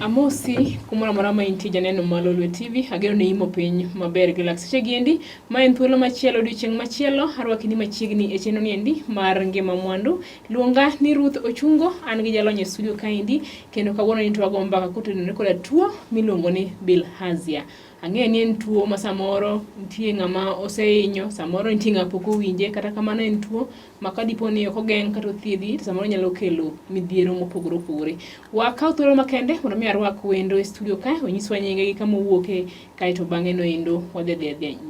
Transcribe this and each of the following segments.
Amosi kumora marama inti janeno Lolwe Tv agero ne imo piny maber galaxy giendi ma en thuolo machielo chieng machielo arwakini machiegni e cheno niendi mar Ngima Mwandu luonga ni Ruth Ochungo an gi jalonye studio kaendi kendo kawuono ni twago mbaka kutenore koda tuo miluongo ni Bilhazia. Ang'e ni en tuo ma samoro nitie ng'ama oseinyo, samoro nitie ng'ama pok owinje, kata kamano en tuo ma kadipo ni ok ogeng' kata othiedhi to samoro nyalo kelo midhiero mopogore opogore. Wakaw thuolo makende mondo mi arwak wendo e studio kae, onyiswa nyinge gi kama owuoke kae to bang'e no endo wadhi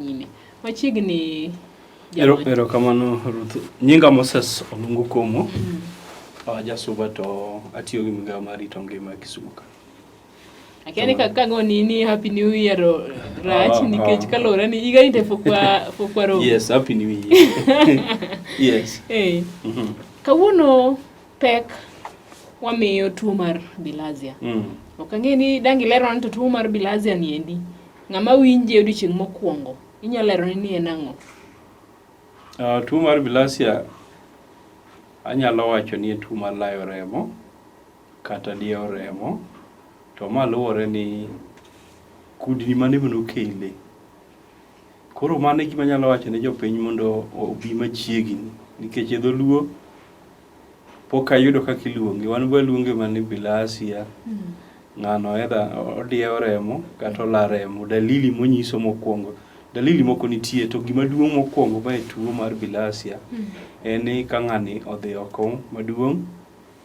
nyime. Machiegni ero kamano Ruth. Nyinga Moses Olungu Komo. Jasuba to atiyo gi migawo mar rito ngima Kisumu. Akiani kaka ni happy new year rach nikech kalora ni iga inte fokwa ro. Yes, happy new year. Yes. Kawuono pek wamiyo tuo mar Bilhazia. Okang'e ni dangi lero ni tuo mar Bilhazia ni endi. Ng'ama winje odiochieng' mokwongo. Inyalo lero ni en ang'o? Tuo mar Bilhazia anyalo wacho ni tuo mar layo remo kata diyo remo. To maluwore ni kudni mane manokele. Koro mane gima nyalo wacho ne jopiny mondo obi machiegni nikech e dholuo pok ayudo kaka iluonge. Wan waluonge mane Bilhazia. Ng'ano edha odiyo remo kata ola remo. Dalili monyiso mokwongo. Dalili moko nitie to gima duong' mokwongo ma e tuo mar Bilhazia en ni ka ng'ani odhi oko maduong'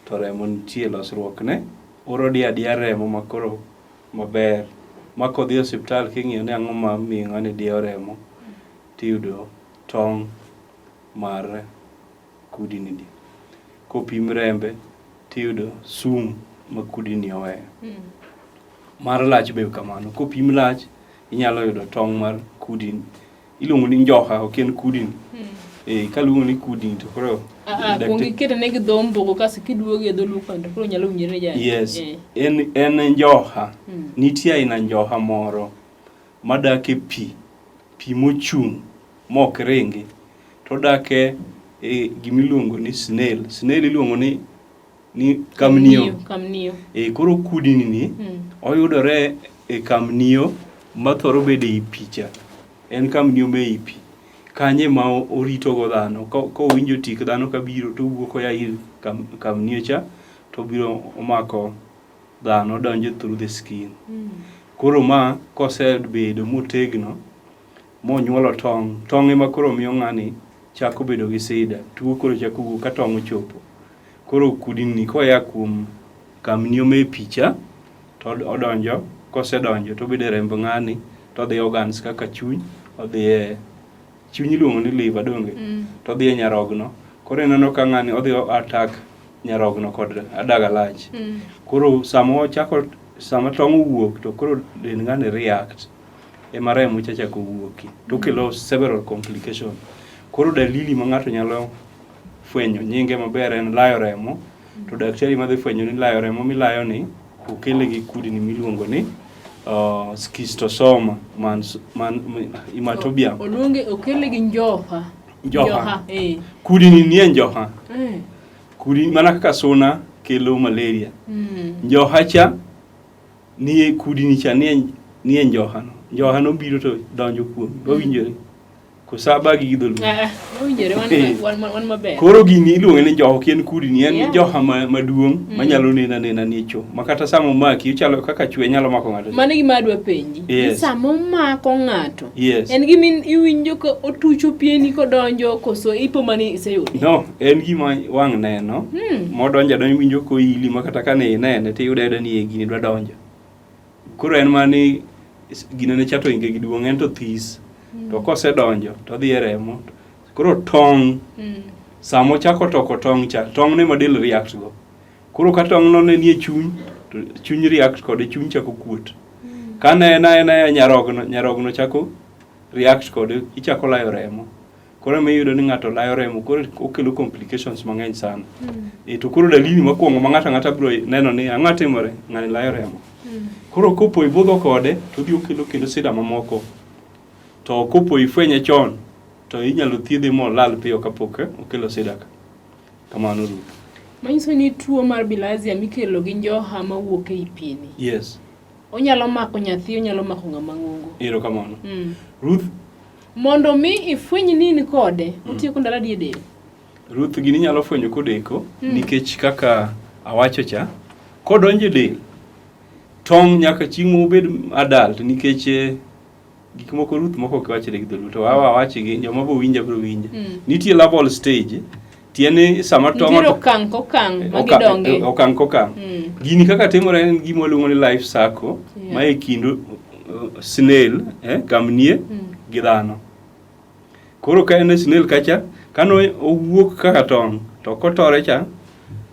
to remo nitie losruokne. Oro diya remo makoro maber. Mako dhi osiptal king'iyo ni ang'o ma miyo ng'ani diyo remo tiyudo tong' mar kudini di. Kopim rembe tiyudo sum ma kudini oweyo. Mar lach be kamano. Kopim lach inyalo yudo tong' mar kudini. Iluongo ni njoha ok en kudini. Kaluongo ni kudini to koro kungi kete negi dhombo kasi kiduogi e dholuo kando koro nyalo winjore jani. Yes. En njoha. Nitie aina njoha moro madake pi mochung' mok ringi to dake gimiluongo ni snail. Snail iluongo ni kamnio. Koro kudini ni oyudore e kamnio mathoro bede i picha. En kamnio me i pi. Kanye ma orito go dhano ko winjo tik dhano ka biro to wuoko ya ir kamnio cha to biro omako dhano donjo through the skin. Koro ma kosebedo motegno monyuolo tong' ema koro miyo ng'ani chako bedo gi sida. Tuo koro chako wuok ka tong' ochopo. Koro kudini koya kuom kamnio me picha to odonjo, kosedonjo to bede remb ng'ani to dhi organs kaka chuny, odhi chuny iluongo ni liver donge to dhi e nyarogno. Koro ineno ka ng'ani odhi attack nyarogno kod adaga lach. Koro sama tong' owuok to koro dend ng'ani react ema remo chako wuoki to kelo several complications. Koro dalili ma ng'ato nyalo fwenyo nyinge maber en layo remo to daktari madhi fwenyo ni layo remo milayo ni okele gi kudni miluongo ni schistosoma hematobium. Oluonge okele gi njoha. Kudni ni en njoha. Kudni mana kaka suna kelo malaria. Njoha cha ni kudni cha ni en njoha no. Njoha no biro to donjo kuom. Wawinjore. Kusaba gi dholuo. Wawinjore wan maber. Koro gini iluongo ni njoha kien kudni en njoha maduong' manyalo nena ni cho. Makata samo maki uchalo kaka chwe nyalo mako ng'ato. Mane gima adwa penji. Yes. Samo mako ng'ato. Yes. En gima iwinjo ko otucho pieni kodonjo koso ipo mani iseyudi. No, en gima wang' neno. Modonjo winjo ko ili makata kane inene tiyudo ni gini dwa donjo. Koro en mani gino ne chato inge giduong' en to this. To kosedonjo to dhi e remo. Koro tong' samo chako toko tong' cha. Tong' ne model react go. Koro ka tong' no ne nie chuny to chuny react kode chuny chako kuot. Kane na nyarogno chako react kode ichako layo remo. Koro me yudo ni ng'ato layo remo koro okelo complications mang'eny sana. To koro dalili mokwongo ma ng'ata biro neno ni ang'o timore ng'ani layo remo. Koro kopo ibudho kode to dhi okelo kendo sida mamoko. To kopo ifwenye chon to inyalo thiedhe molal piyo kapok okelo sida ka. Kamano Ruth. Manyiso ni tuo mar bilhazia mikelo gi njoha mawuok e pini. Yes. Onyalo mako nyathi, onyalo mako ng'ama ng'ongo. Erokamano. Ruth, mondo mi ifweny ni in kode, otieko ndalo adi e del? Ruth, gini nyalo fwenyo kodeko nikech kaka awacho cha, kodonjo e del tong' nyaka chieng' mobed adult nikech gik moko Ruth moko ok wachre gi dholuo to awachi gi joma bo winja bro winja. Nitie level stage tiene sama tong' nitie okang' magidonge. Okang'. Gini kaka timore en gima waluongo ni life cycle ma e kind snail, kamnie gi dhano. Koro ka en snail kacha, kano owuok kaka tong' to kotore cha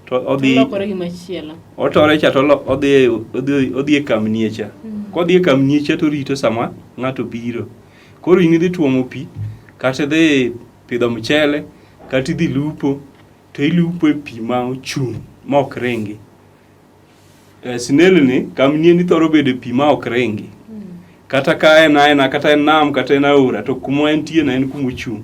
to odhi lokore gima chielo. Otore cha to odhi e kamnie cha. Kodhi e kamnie cha to rito sama ng'ato biro. Koro in idhi tuomo pi, kata dhi pidho mchele, kata idhi lupo, to ilupo e pi ma ochung' ma ok ringi. Snail ni kamnie ni thoro bedo e pi ma ok ringi. Kata ka en aena, kata en nam, kata en aora, to kuma entie na en kuma ochung'.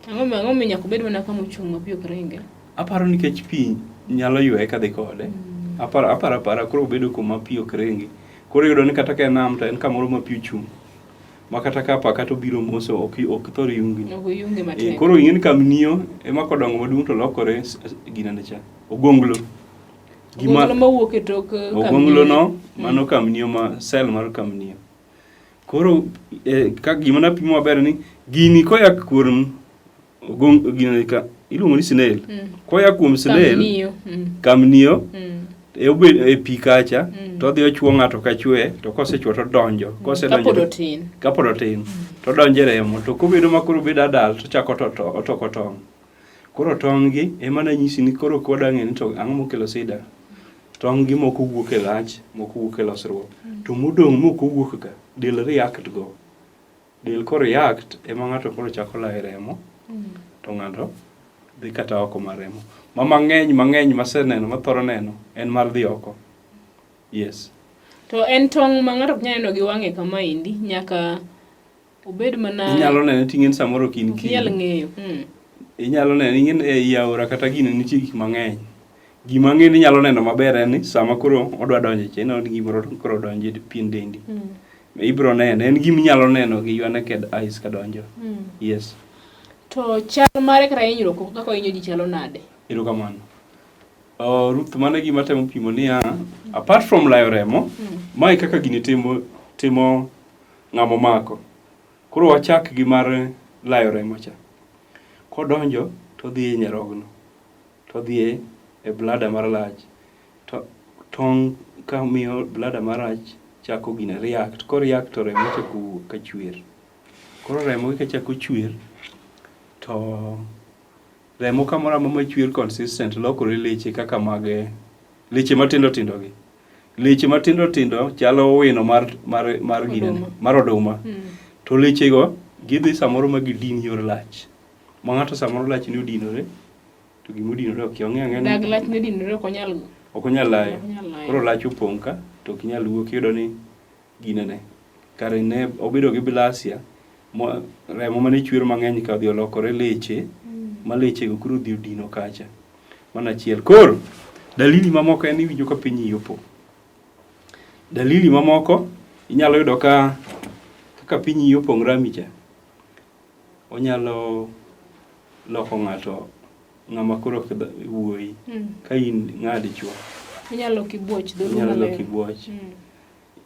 Ang'o mi nyaka bed mana kama ochung' ma pi ok ringi? Aparo nikech pi nyalo ywe kadhi kode. Aparo koro bedo kuma pi ok ringi. Koro yudo ni kata ka en nam to en kamoro ma pi ochung'. Ma kata ka pa kata obiro moso ok thor yungi. Ok yungi matek. Koro ing'e ni kamnio ema kodongo maduong' to lokore ginande cha. Ogonglo. Ogonglo mawuok e tok kamnio. Ogonglo no mano kamnio ma cell mar kamnio. Koro ka gima napimo maber ni gini koya kuom gini ka iluongo ni snail. Koya kuom snail kamnio e pi kacha to odhi ochuo ng'ato ka chwe to kosechuo to donjo. Kapod otin to donjo e remo to kobedo ma koro bedo adult to chako otoko tong'. Koro tong' gi ema nanyisi ni koro koda ng'e ni to ang'o mokelo sida. Tong' gi moko wuok e lach, moko wuok e losruok. To modong' moko wuok ka del react go. Del ko react ema ng'ato koro chako laye remo. To ng'ato dhi kata oko mar remo. Ma mang'eny maseneno mathoro neno en mar dhi oko. Yes. To en tong' ma ng'ato ok nyal neno gi wang'e kama indi nyaka obed mana inyalo neno ting'en samoro kin inyalo ng'eyo. Inyalo neno ing'en e aora kata gino nitie gik mang'eny. Gima ng'eni inyalo neno maber en ni sama koro odwa donjo cheno ni gimoro koro donjo e pien dendi. Ibro neno en gima inyalo neno gi your naked eyes kadonjo. Yes. To chal mare kata hinyruok kaka hinyo ji chalo nade? Erokamano. Ruth mane gima temo pimo ni apart from layo remo, mai kaka gini timo ng'amo mako. Koro wachak gi mar layo remo cha. Kodonjo to dhi e nyarogno. To dhi e blada mar lach. To tong' ka miyo blada mar lach chako gine react. Ko react to remo chako ka chwer. Koro remo ka chako chwer to remo kamoro ma chwer consistent lokore leche kaka mag leche matindo gi. Leche matindo chalo wino mar gine mar oduma. To leche go gidhi samoro ma gidin yor lach. Ma ng'ato samoro lach ni odinore to gima odinore ok ong'e. Dag lach ne dinore ok onyal layo. Koro lach opong' ka to ok nyal wuok yudo ni ginene. Kare ne obedo gi bilhazia remo mane chwer mang'eny ka odhi olokore leche ma leche go koro dhi odino kacha. Mana achiel. Koro dalili mamoko en iwinjo ka piny yopo. Dalili mamoko inyalo yudo kaka piny yopong' rami cha. Onyalo loko ng'ato ng'ama koro wuoyi ka in ng'adi chuo. Inyalo kibuoch dhogo maler. Inyalo kibuoch.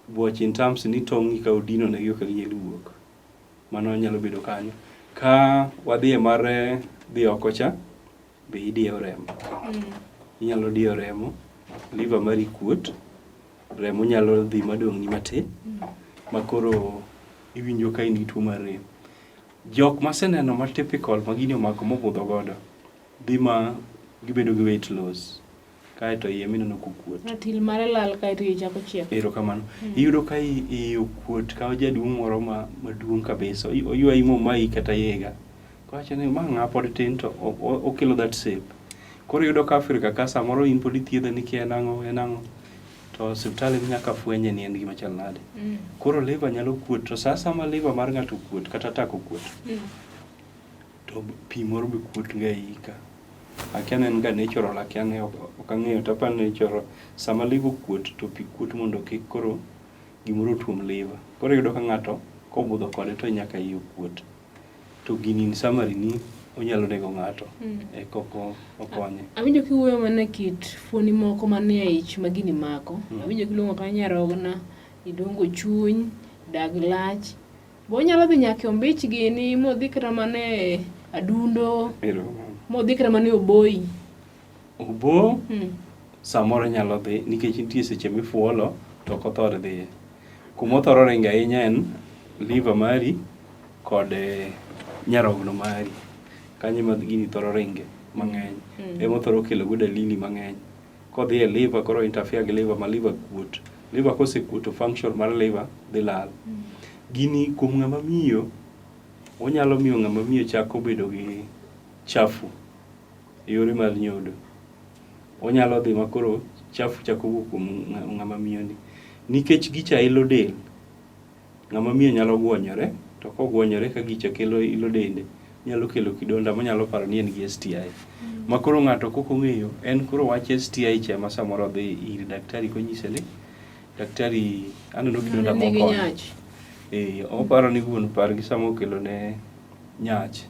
Buoch in terms ni tong'i ka odino ne yo ka ginyalo wuok. Mano nyalo bedo kanyo. Ka wadhi e mar dhi oko cha be idiyo remo. Inyalo diyo remo, liver mari kuot, remo nyalo dhi madong' ni matin. Ma koro iwinjo ka in gi tuo mar rem. Jok maseneno ma typical ma gini omako mobudho godo dhi ma gibedo gi weight loss. Kaeto iye mineno kukuot. Ratil mare lal kaeto iye chako chiek. Erokamano. Iyudo ka iye okuot ka jaduong' moro maduong' kabisa. Oywayi momayi kata yega. Kawacho ni ma ng'a pod tin to okelo that shape. Koro iyudo ka Afrika ka samoro in pod ithiedhe ni kia en ang'o. To osiptal nyaka fwenye ni en gima chal nade. Koro liver nyalo kuot to sama liver mar ng'ato kuot kata tako kuot. To pi moro be kuot nga ika. Akiana en ga natural, akiana ok ang'eyo to aparo ni natural. Sama liver kuot to pi kuot mondo kik koro gimoro tuom liver. Koro yudo ka ng'ato kobudho kode to nyaka iye kuot. To gini in summary ni onyalo nego ng'ato e koko okonye. Awinjo kiwuoyo mana kit fuoni moko manie ich ma gini mako. Awinjo kiluongo ka nyarogna, idongo chuny, dag lach. Bo nyalo dhi nyaka ombich gini modhi kata mane adundo. Modhi kata mane oboi. Obo samoro nyalo dhi nikech nitie seche mifuolo to ok othor dhi. Kuma othoro ringe ahinya en liver mari kod nyarogno mari. Kanyo ma gini thoro ringe mang'eny. Ema othoro kelo go dalili mang'eny. Kodhi e liver koro interfere gi liver ma liver kuot. Liver kosekuot to function mar liver dhi lal. Gini kuom ng'ama miyo onyalo miyo ng'ama miyo chako bedo gi chafu e yore mar nyodo. Onyalo dhi makoro chafu chako wuok kuom ng'ama miyo ni. Nikech gicha ilo del, ng'ama miyo nyalo guonyore, to koguonyore ka gicha kelo ilo dende, nyalo kelo kidonda manyalo paro ni en gi STI. Makoro ng'ato kok ong'eyo, en koro wach STI cha ma samoro dhi ir daktari konyise ni, daktari aneno kidonda moko. Oparo ni wuon par gi samo kelo ne nyach.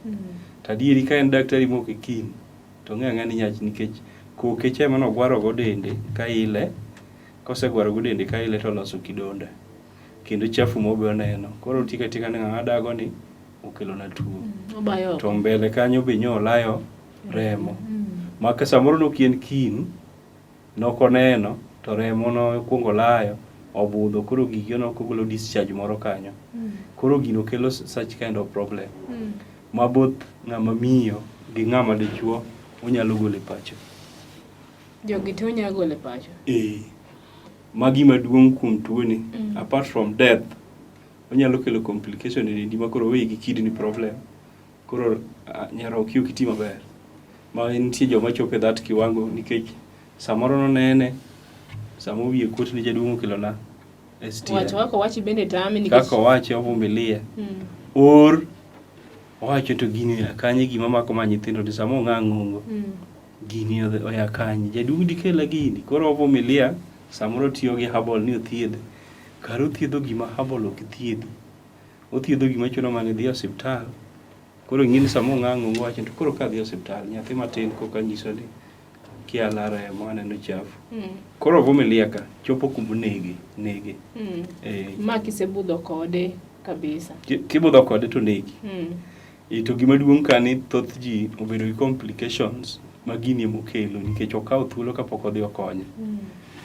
Tadieri ka en daktari moko kin, to ng'e ang'ani nyach nikech koke cha mano gwaro go dende ka ile, kosegwaro go dende ka ile to loso kidonda. Kendo chafu mobe oneno. Koro tika ni ng'ama dago ni okelo na tuo. To mbele kanyo be nyolayo remo. Maka samoro no kien kin, nokoneno, to remo no kuongo layo, obudho koro gigyo no kogolo discharge moro kanyo. Koro gino kelo such kind of problem. Ma both ng'ama miyo gi ng'ama dichuo onyalo gole pacho. Jogi to onyalo gole pacho. Magi maduong' kuom tuo ni. Apart from death, onyalo kelo complication e dendi ma koro weyi gi kidney problem. Koro nyarogno ok ti maber. Ma nitie joma chope that kiwango nikech samoro nonene, samo wiye kuot ni jaduong' okelo na STI. Wacho bende tami nikech kaka wacho ovumilia. Or wacho to gini akanye gima mako ma nyithindo ni samo ng'ang'ongo. Gini oya kanye jaduong' dikela gini. Koro ovumilia samoro tiyo gi herbal ni othiedhe. Karo thiedho gima herbal ok thiedhi. Othiedho gima chuno mane dhi osiptal. Koro ng'ini samo ng'ang'ongo wacho to koro ka dhi osiptal nyathi matin koka nyiso ni kia lara mo aneno chafu. Koro ovumilia ka chopo kumo nege. Ma kisebudho kode kabisa. Kibudho kode to negi. To gima duong' ka ni thoth ji obedo gi complications ma gini mokelo nikech okawo thuolo kapok odhi okonye.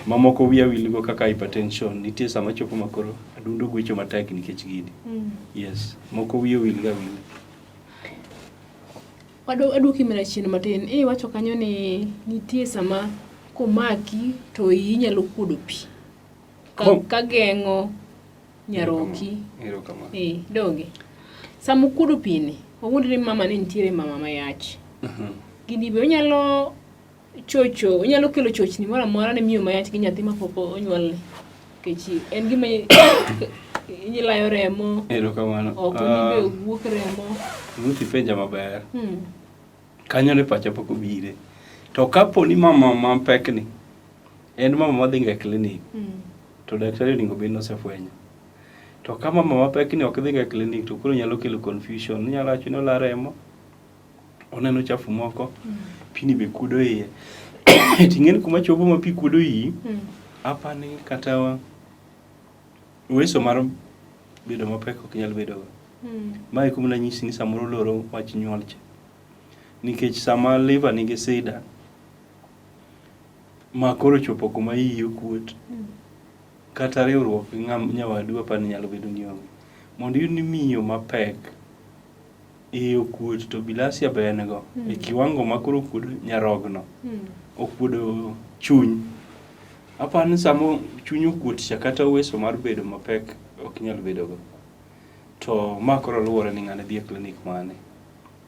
Mamoko wiya wilgo kaka hypertension, nitie sama chopo makoro adundo gwecho matek nikech gini. Yes, moko wiya wilga. Aduoki mana chien matin. Wacho kanyo ni nitie sama komaki to inyalo kuodo pi. Ka geng'o nyaroki. Donge. Sama kuodo pi ni, wawuondo ni mama ni nitiere mama mayach. Gini be onyalo chocho, onyalo kelo chochni moro amora ne miyo mayach gi nyathi ma pok onyuolne. Kechi en gima inyilayo remo. Kamano. Ok ni be wuok remo. Ruthi penja maber. Kanyo ne pacha pok obire. To kapo ni mama mapekni en mama madhi ga clinic. To daktari ningo bed nosefwenyo. To kama mama mapekni ok dhi ga clinic to koro nyalo kelo confusion. Nyalo wacho ni ola remo. Oneno chafu moko. Pini be kudo iye. Ting'en kuma chopo ma pi kudo iyi. Apani kata uweso mar bedo mapek ok nyal bedo. Mae kuma nanyisi ni samoro loro wach nyuol cha. Nikech sama liver nigi sida ma koro chopo kuma iyi okuot. Kata riwruok gi nyawadu apani nyalo bedo ni onge. Mondo yud ni miyo mapek okuot to Bilhazia be en go. E kiwango ma koro okuodo nyarogno. Okuodo chuny. Apani samo chuny okuot cha kata uweso mar bedo mapek ok nyal bedo go. To ma koro luwore ni ng'ane dhi e klinik mane.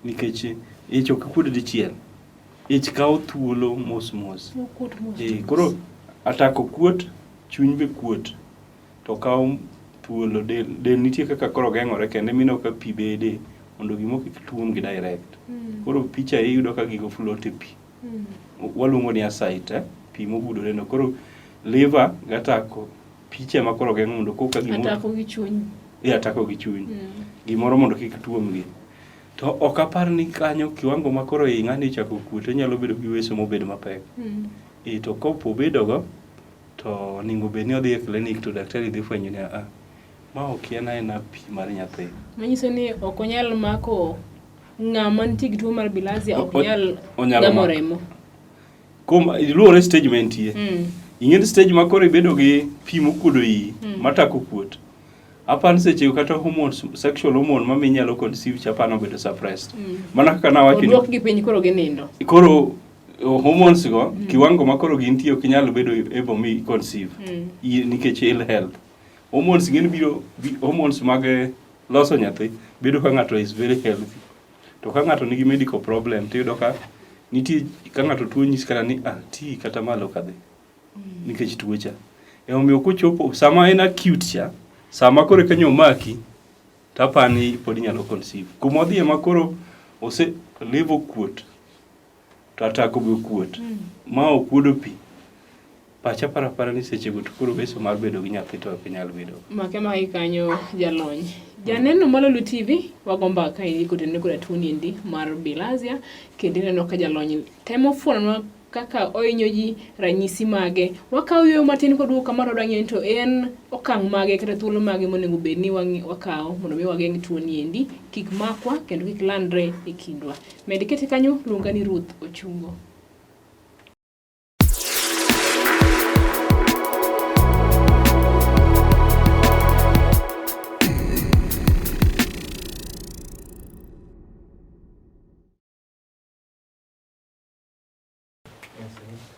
Nikech ich ok kuodo dichiel. Ich kawo thuolo mos. Koro atako kuot, chuny be kuot. To kawo thuolo del nitie kaka koro geng'ore kende mino ka pi bede mondo gimo kik tuom gi direct. Koro picha iyudo ka gigo float e pi. waluongo ni asite pi mogudore no koro liver gatako piche makoro geng'o mondo koka atako gi chuny atako gi chuny gimoro mondo kik tuomgi to ok apar ni kanyo kiwango makoro ng'ani chako kuot nyalo bedo gi weso mobedo mapek to kopo bedogo to onego bed ni odhi e klinik to daktari dhi fwenyo ni ma ok en pi mar nyathi. Manyiso ni ok onyal mako ng'ama nitie gi tuo mar bilhazia ok nyal gamo remo. Luwore stage ma entie. Ing'e stage ma koro ibedo gi pi mokuodo iyi matako kuot. Apan seche kata hormones, sexual hormone ma minyalo conceive chapano bedo suppressed. Mana kaka nawacho ni odwok gi piny koro ginindo. Koro hormones go kiwango ma koro gintie ok nyalo bedo able mi conceive nikech ill health. Hormones gin biro hormones mag loso nyathi bedo ka ng'ato is very healthy. To ka ng'ato nigi medical problem tiyudo ka nitie ka ng'ato tuo nyis kata ni ti kata malo kadhi nikech tuocha. Omiyo kochopo sama en acute cha sama koro kanyo maki tapani pod nyalo conceive. Kuma odhiye makoro ose level kuot to atako go kuot ma okuodo pi pacha para ni seche go to koro beso mar bedo gi nyathi to ok nyal bedo. Make ma ikanyo jalony. Janeno Lolwe TV wagomba ka ikotene kod tuo niendi mar bilhazia kendo neno ka jalony temo fuonwa kaka oinyo ji ranyisi mage. Wakaw yo matin kod duka mar odang'e to en okang' mage kata thuolo mage monego bed ni wakaw mondo mi wageng' tuo niendi kik makwa kendo kik landre e kindwa. Med kete kanyo luonga ni Ruth Ochungo.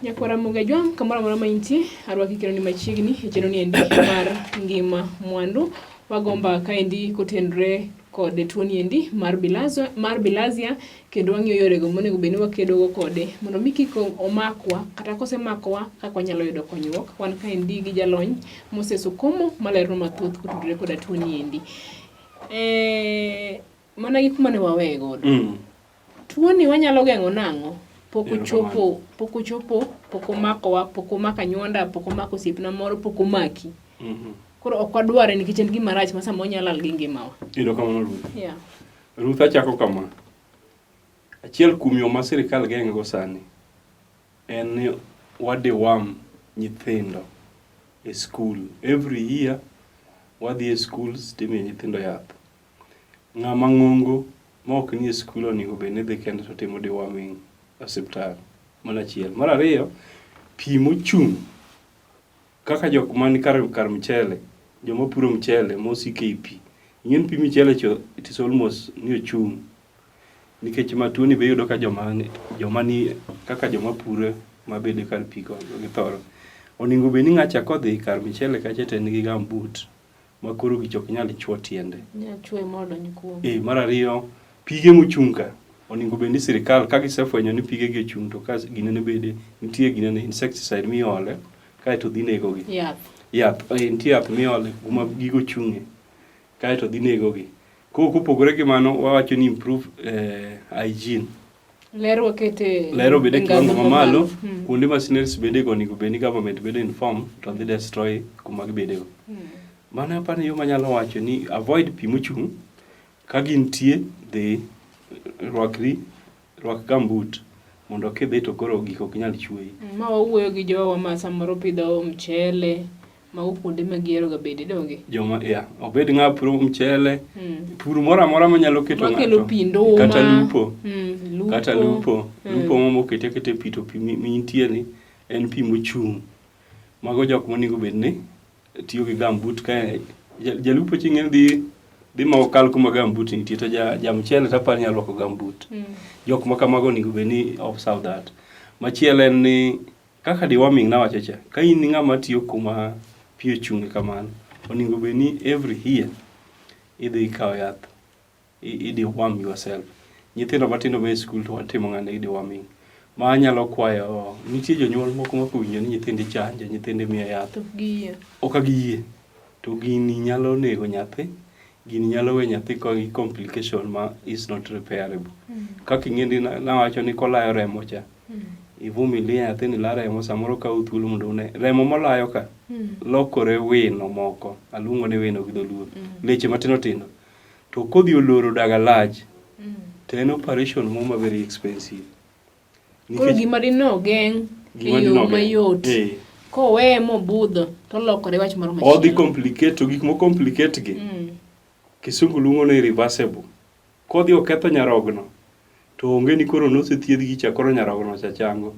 Nyakwara Mugajwa kamara mara mainti arwaki kero ni machiegni e cheno ni endi mar Ngima Mwandu wagomba kaendi kotendre kod tuo ni endi mar bilhazia kendo wang'iyo yorego monego bed ni wakedo go kode mondo mi kik omakwa kata kosemakwa kaka wanyalo yudo konyruok. Wan kaendi gi jalony mosesokomo malero mathoth kotudore kod tuo ni endi. Mana gi kuma ne wawe godo. Tuo ni wanyalo geng'o nang'o? Poko chopo, poko maka nyonda, poko mako siepna moro, poko maki. Koro ok wadware nikech en gima rach ma sama onyalo lal gi ngimawa. Iro kamano Ruth. Yeah. Ruth achako kama. Achiel kuom yo ma sirkal geng'o sani en ni wadiwam nyithindo e school. Every year wadhi e schools timiyo nyithindo yath. Ng'ama ng'ongo ma ok ni e school onego bed ni dhi kendo to timo deworming osiptal mana chiel. Mar ariyo, pi mochung' kaka jok man kar mchele, joma puro mchele mosike i pi. Ing'en pi mchele cho it is almost ni ochung'. Nikech matuoni be yudo ka joma ni kaka joma puro mabede kar pi go githoro. Onego bed ni ng'acha kodhi kar mchele kacha to en gi gambut ma koro gicho ok nyal chwo tiende. Ya chwe modo nyikuo. Mar ariyo, pige mochung' ka onego bed ni sirkal ka gisefwenyo ni pige gi ochung' to ka ginene bede nitie ginene insecticide miole kae to dhi nego gi. Yath nitie yath miole kuma gigo chung'e kae to dhi nego gi. Kopogore gi mano wawacho ni improve hygiene. Lero bede kiwango mamalo kuonde ma sinners bede go onego bed ni government bede inform to dhi destroy kuma gibede go. Mano apani yo manyalo wacho ni avoid pi mochung' ka gintie dhi rwak gambut mondo kidhi to koro gik ok nyal chweyi. Ma wawuoyo gi jowa ma samoro pidho mchele ma kuonde ma giero ga bede donge. Joma obed ng'a puro mchele pur moro amora manyalo keto ng'ato kata lupo ma okete pi to pi mintie ni en pi mochung'. Mago jok monego bed ni tiyo gi gambut ka jalupo ching'en dhi ma okal kuma gambut nitie to ja mchele tapani nyalo rwako gambut. Jok ma kamago onego bed ni observe that. Machielo en ni kaka deworming nawacho cha ka in ni ng'ama tiyo kuma pi ochung'e kamano onego bed ni every year idhi ikawo yath deworm yourself. Nyithindo matindo ma e school to watimo ng'ane deworming. Ma anyalo kwayo nitie jonyuol moko ma kowinjo ni nyithindi chanjo nyithindi miyo yath ok giyie to gini nyalo nego nyathi. Gini nyalo we nyathi ko gi complication ma is not repairable. Kaka ing'endi nawacho ni kolayo remo cha ivumilia nyathini la remo samoro ka uthuolo mondo une remo molayo ka lokore wino moko aluongo ne wino gi dholuo leche matino tindo to kodhi oloro daga large to en operation moma very expensive. Koro gima dino geng' yo mayot kowe mobudho to lokore wach moro machielo. Odhi complicate to gik mo complicate gi kisungu luongo ne irreversible. Kodhi oketho nyarogno to onge ni koro nosethiedhgi cha koro nyarogno cha chango.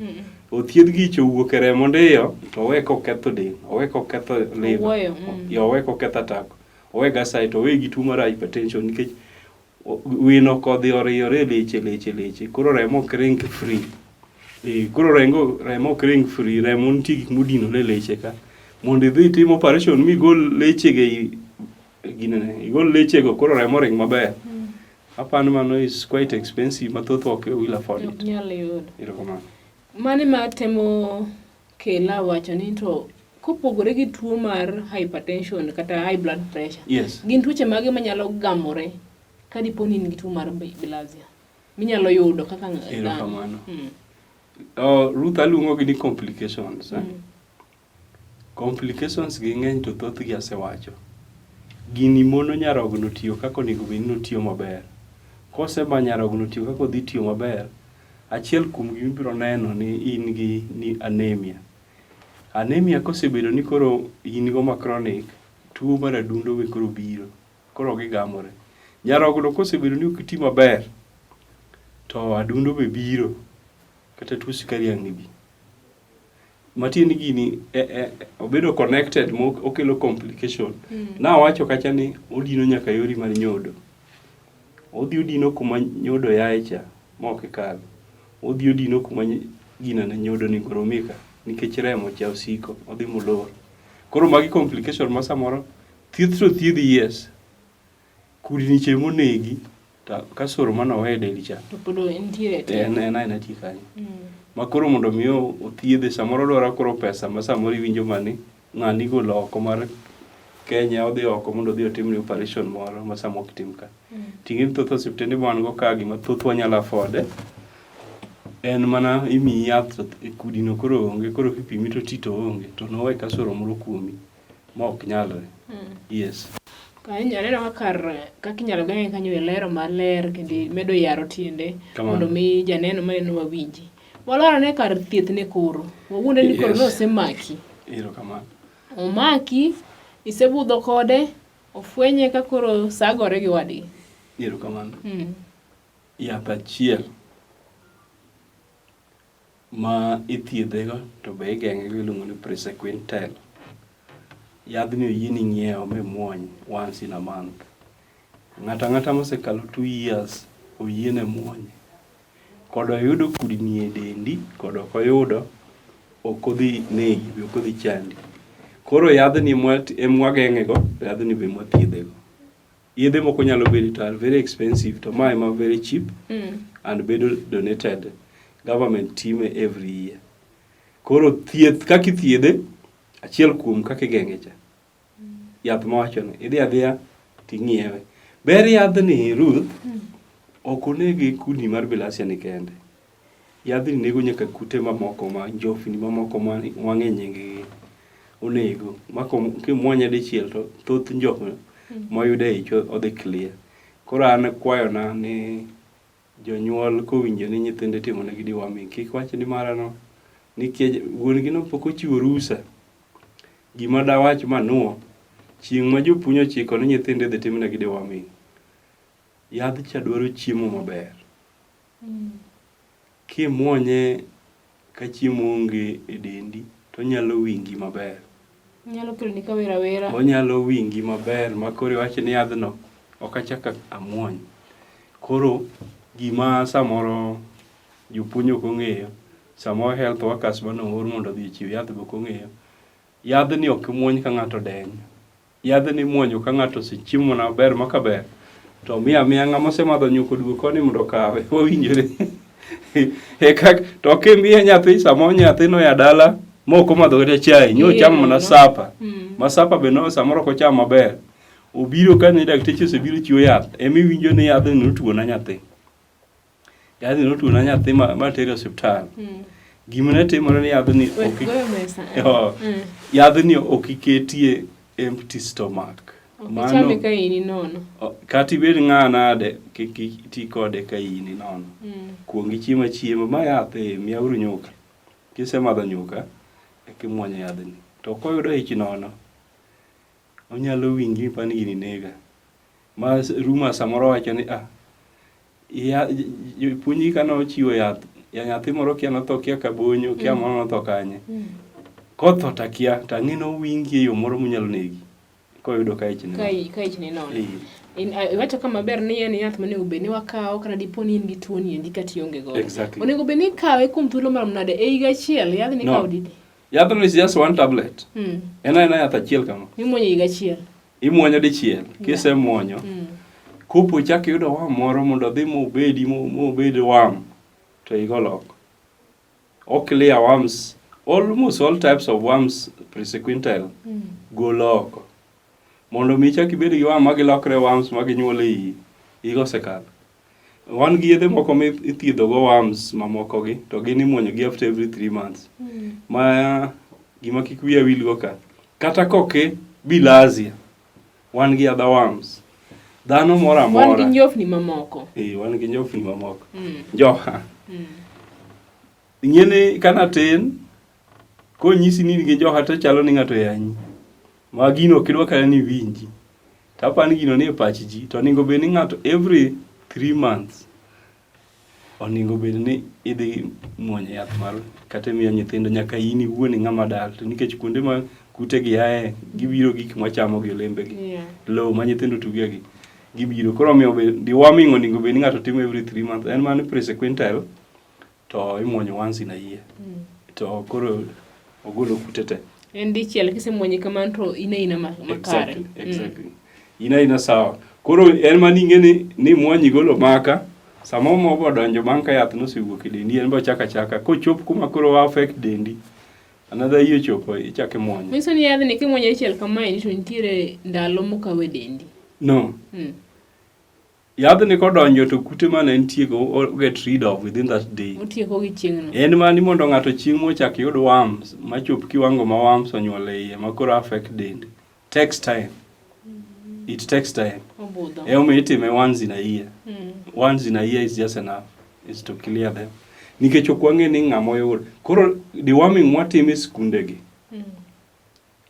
Othiedhgi cha owuok e remo ndiyo to owe koketho del, owe koketho liver, owe koketho tako, owe gasai to owe gi tuo mar hypertension nikech wino kodhi oriyore leche koro remo ok ring free. Koro remo ok ring free, remo nitie gik modino le leche ka mondo idhi tim operation migol lechege igol lechego koro remo ring maber. Apani mano is quite expensive mathoth ok will afford it. Mane matemo kela wacho ni to kopogore gi tuo mar hypertension kata high blood pressure. Yes. Gin tuoche mage manyalo gamore ka dipo ni nigi tuo mar bilhazia minyalo yudo kaka ng'ano. Ruth aluongo gi ni complications. Complications gi ng'eny to thoth gi asewacho. Gini mono nyarogno tiyo kako onego bed ni otiyo maber. Koseba nyarogno tiyo kako dhi tiyo maber, achiel kuom gima ibiro neno ni in gi ni anemia. Anemia kosebedo ni koro in go ma chronic, tuo mar adundo we koro biro, koro gigamore. Nyarogno kosebedo ni ok ti maber, to adundo be biro, kata tuo sukari ang' bi. Matieni gini obedo connected mo okelo complication. Na wacho kacha ni odino nyaka yori mar nyodo. Odhi odino kuma nyodo yae cha mok kal. Odhi odino kuma gina na nyodo ni goromika nikech remo cha osiko odhi molor. Koro magi complication ma samoro thieth to thiedhi yes. Kudni che monegi ta kasoro mano wede licha. To podo entiere te. En ti kanyo. Makoro mondo miyo othiedhe samoro dwaro koro pesa ma samoro iwinjo mani ng'ani golo oko mar Kenya odhi oko mondo odhi otimne operation moro ma samo ok tim ka. Ting'e thoth osiptende man go ka gima thoth wanyalo afford en mana imi yath e kudino koro onge koro kipimi to tito onge to nowe kasoro moro kuomi ma ok nyalre. Yes. Ka inyalo kaka inyalo geng'e kanyo e lero maler kendo medo yaro tiende mondo mi janeno maneno wawinji. Walora ne kar thieth ne koro. Wawuonde ni koro nosemaki. Kamano. Omaki, isebudho kode, ofwenye ka koro sagore gi wadi. Kamano. Yath achiel ma ithiedhego to be igeng'e go iluongo ni presequentel. Yadhni oyieni ng'iewo mimuony once in a month. Ng'ata mosekalo 2 years oyiene muony. Kod oyudo kudni e dendi, kod ok oyudo, ok odhi negi, ok odhi chandi. Koro yadhni mwageng'ego, yadhni be mwathiedhego. Yedhe moko nyalo bedo to are very expensive, to mae ma very cheap and bedo donated. Government team every year. Koro thieth kaka ithiedhe, achiel kuom kaka igeng'e cha. Yath mawachone, idhi adhiya ting'iewe. Ber yadhni Ruth, ok onege kudni mar bilhazia ni kende. Yadhni nego nyaka kute mamoko ma njofni mamoko ma wang'e gi onego. Mako kimwonye dichiel to thoth njofni moyude ich odhi clear. Koro an kwayona ni jonyuol kowinjo ni nyithinde timonegi deworming kik wach ni marano nikech wuon gi no pok ochiwo rusa. Gima dawach manuo chieng' ma jopuonj ochiko ni nyithinde dhi timnegi deworming. Yadh cha dwaro chiemo maber. Kimuonye ka chiemo onge e dendi to nyalo wingi maber. Nyalo kelo ni kawera. Onyalo wingi maber makoro wach ni yadhno ok achaka amuony. Koro gima samoro jopuonj ok ong'eyo, samoro health workers manoor mondo odhi chiw yath be ok ong'eyo. Yadhni ok muony ka ng'ato denyo. Yadhni muonyo ka ng'ato osechiemo maber makaber. To miya ng'ama osemadho nyuko duoko ni mondo kawe owinjore. To kimiye nyathi samoro nyathino ya dala moko madho kata chai, nyo chamo mana sapa. Ma sapa be no samoro ko chamo maber. Obiro ka ni dakteche osebiro chiwo yath, emi winjo ni yadhni notuona nyathi. Yadhni notuona nyathi ma tero hospital. Gimane timore ni yadhni yadhni ok iketie empty stomach. Mano ka ini nono. Kata ibed ng'a nade kik ti kode ka ini nono. Kuongi chiemo ma yath miyauru nyuka. Kisemadho nyuka kimuonyo yadhni. To koyudo ich nono, onyalo winji pani gini nega. Ma Ruma samoro wacho ni puonji kano chiwo yath. Ya nyathi moro kia notho kia kabonyo, kia moro notho kanye. Kotho takia, tang'ino wingi yo moro munyalo negi. Koyudo ka ich nono. Ka ich nono. Iwacho kama ber ni en yath mane ubeni wakao kana diponi in gi tuoni endi kati onge go. Exactly. Onego beni kawe kuom thuolo marom nade e higa achiel yadhni kawo didi? Yadhno is just one tablet. En yath achiel kama. Imuonyo higa achiel. Imuonyo dichiel. Kise muonyo. Kopo chak yudo wam moro mondo dhi mobedi wam to igolok. Clear worms. Almost all types of worms presequential golok. Mondo mi chak ibed gi wam magilokre worms maginyuol e iyi. Igosekal. Wan gi yedhe moko ithiedho go worms mamoko gi to gin imuonyo gi after every 3 months. Ma gima kik wiya wil go ka. Kata koke Bilhazia. Wan gi other worms. Dhano moro amora. Wan gi njofni mamoko. Wan gi njofni mamoko. Njoha. Ing'eni kana tin konyisi ni gi njoha to chalo ni ng'ato yanyi. Ma gino kidwa kaya ni winji. Tapani gino ni e pach ji to onego bed ni ng'ato every 3 months onego bed ni idhi muonyo yath mar kata miyo nyithindo nyaka in iwuon ng'ama dal to nikech kuonde ma kute gi ae gibiro gik machamo gi olembe gi low ma nyithindo tuge gi gibiro koro miyo deworming onego bed ni ng'ato timo every 3 months en man presequential to imuonyo once in a year to koro ogolo kute te en dichiel kisemuonyo kamano to ina makare. Exactly. Ina sawa. Koro en man ing'eni ni muonyi golo maka samo mo donjo bang' ka yath nosewuok e dendi en bo chaka kochop kuma koro affect dendi another year chopo ichake muonyo. Miso ni yadhni kimuonyo dichiel kamae to nitiere ndalo mokawe dendi. No. Yadhni kodonjo to kute mane nitie go get rid of within that day. Otieko gi chieng'no. En mani mondo ng'ato chieng' mochak yud worms machop kiwango ma worms onyuol e iye ma koro affect dendi. Takes time. It takes time. Itime once in a year. Once in a year is just enough. Is to clear them. Nikech okwange ni ng'amo yud. Koro deworming watime skunde gi.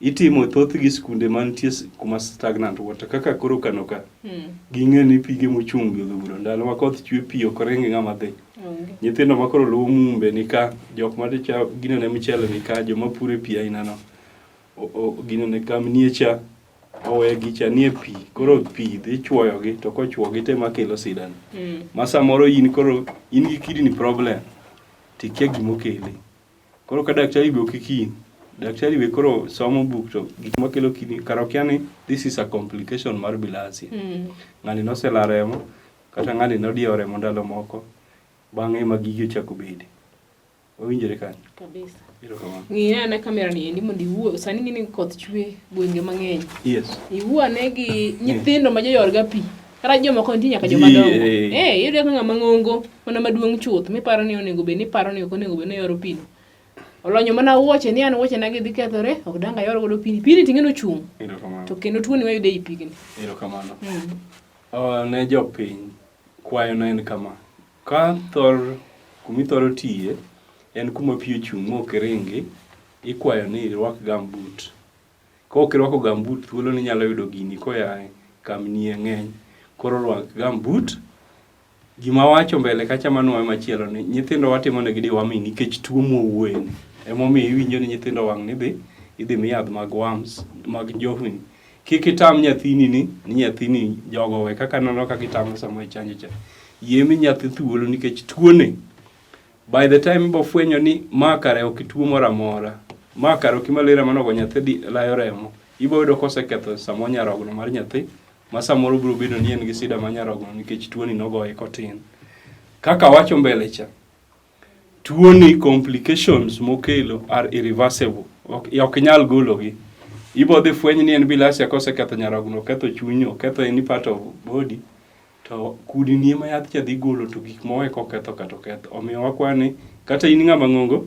Itimo thoth gi skunde mantie kuma stagnant water kaka koro kanoka. Ging'e ni pige mochung' gi dhuro ndalo ma koth chwe pi ok ringi ng'ama dhi. Nyithindo makoro luwo mumbe nika jok ma dicha gino ne michele nika joma pure pi aina no. Gino ne kamniecha owe gicha nie pi koro pi dhi chuoyo gi to kochuo gi te makelo sidan. Masa moro in koro in gi kidney problem tikia gimo kele. Koro ka daktari be okikin daktari be koro somo book to gik makelo kidney karokiani this is a complication mar Bilhazia. Ng'ani nosela remo kata ng'ani nodiyo remo ndalo moko bang'e ma gigi chako bede. Owinjore kanyo kabisa. Ng'iya na kamera ni endi mondo iwuo sani ng'ini koth chwe gwenge mang'eny. Yes. Iwuo ne gi nyithindo ma joyorga pi. Kara joma konti nyaka joma dongo. Iyudo ka ng'ama ng'ongo mana maduong' chuth miparo ni onego bed ni paro ni ok onego bed ni yoro pi. Olonyo mana wuoche ni an wuoche na gidhi kethore ok danga yoro godo pi. Pi ni ting'eno chung'. To kendo tuoni wayude i pigni. Erokamano. Ne jopiny kwayo na en kama. Ka kumithoro tiye en kuma pi ochung' mok ringi ikwayo ni irwak gambut. Kok irwako gambut thuolo ni nyalo yudo gini koya kamnie ng'eny. Koro rwak gambut. Gima wacho mbele kacha manuoyo machielo ni nyithindo watimo ne gidi wami nikech tuo mowuoyo. Emomiyo iwinjo ni nyithindo wang' ni idhi mi yath mag worms mag njofni. Kik itam nyathini ni nyathini jogo we kaka nono ka gitamo samo e chanjo cha. Yemi nyathi thuolo nikech tuone by the time ibo fwenyo ni makare ok tuo moro amora. Makare ok malaria manogo nyathi layo remo. Ibo yudo koseketho samo nyarogno mar nyathi ma samoro biro bedo ni en gi sida ma nyarogno nikech tuoni nogoye kotin. Kaka wacho mbele cha. Tuoni complications mokelo are irreversible. Ok nyal gologi. Ibo dhi fweny ni en Bilhazia koseketho nyarogno, ketho chunyo, ketho any part of body. To kudni ema yath cha dhi golo to gik mowe koketho kata ketho. Omiyo wakwani kata in ng'ama ng'ongo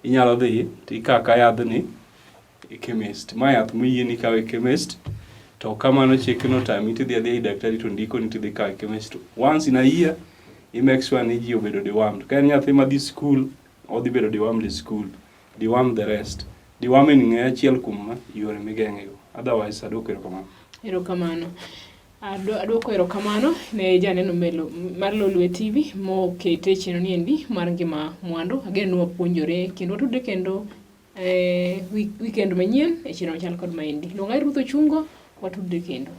inyalo dhi tikaka yadhni e chemist. Ma yath moyieni kawe chemist, to kamano chikno tami tidhi adhiya daktari to ndiko ni tidhi kawe chemist. Once in a year, i make sure ni ji obedo dewormed. Ka en nyathi madhi school, odhi bedo dewormed e school. Deworm the rest. Deworming ng'e achiel kuom yore migeng'ego. Otherwise, adwoko erokamano. Erokamano. Adwoko erokamano ne janeno mar Lolwe TV mokete chenro ni endi mar Ngima Mwandu. Ageno ni wapuonjore kendo watudre kendo weekend manyien e chenro machal kod maendi. Luonga Ruth Ochungo, watudre kendo.